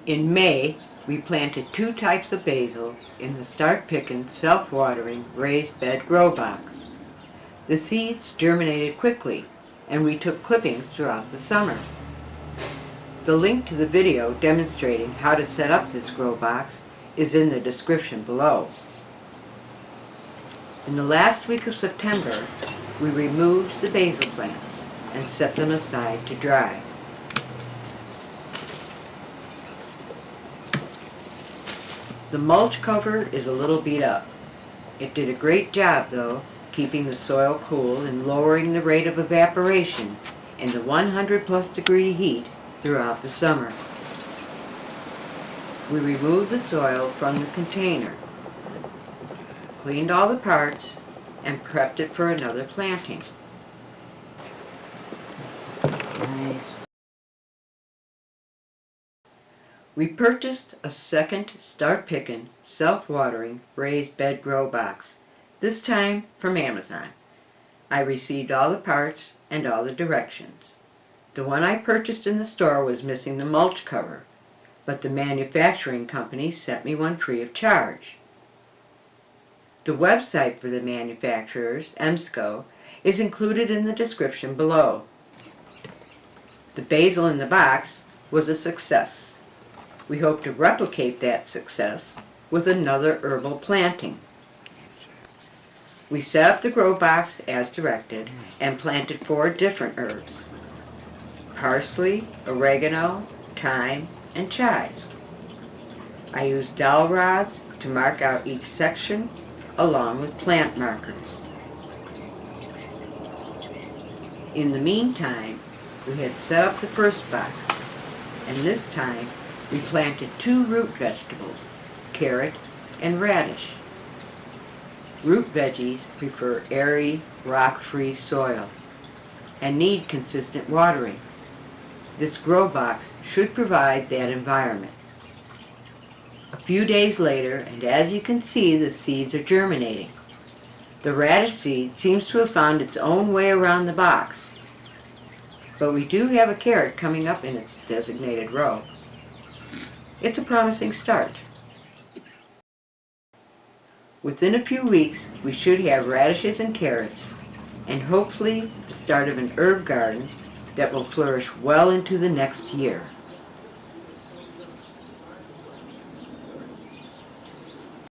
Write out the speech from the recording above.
In May, we planted 2 types of basil in the Start Pickin self-watering raised bed grow box. The seeds germinated quickly, and we took clippings throughout the summer. The link to the video demonstrating how to set up this grow box is in the description below. In the last week of September, we removed the basil plants and set them aside to dry. The mulch cover is a little beat up. It did a great job, though, keeping the soil cool and lowering the rate of evaporation in the 100+ degree heat throughout the summer. We removed the soil from the container, cleaned all the parts, and prepped it for another planting. Nice. We purchased a second Start Pickin self-watering raised bed grow box, this time from Amazon. I received all the parts and all the directions. The one I purchased in the store was missing the mulch cover, but the manufacturing company sent me one free of charge. The website for the manufacturers, Emsco, is included in the description below. The basil in the box was a success. We hope to replicate that success with another herbal planting. We set up the grow box as directed and planted 4 different herbs: parsley, oregano, thyme, and chives. I used dowel rods to mark out each section along with plant markers. In the meantime, we had set up the first box, and this time we planted 2 root vegetables, carrot and radish. Root veggies prefer airy, rock-free soil and need consistent watering. This grow box should provide that environment. A few days later, and as you can see, the seeds are germinating. The radish seed seems to have found its own way around the box, but we do have a carrot coming up in its designated row. It's a promising start. Within a few weeks, we should have radishes and carrots, and hopefully the start of an herb garden that will flourish well into the next year.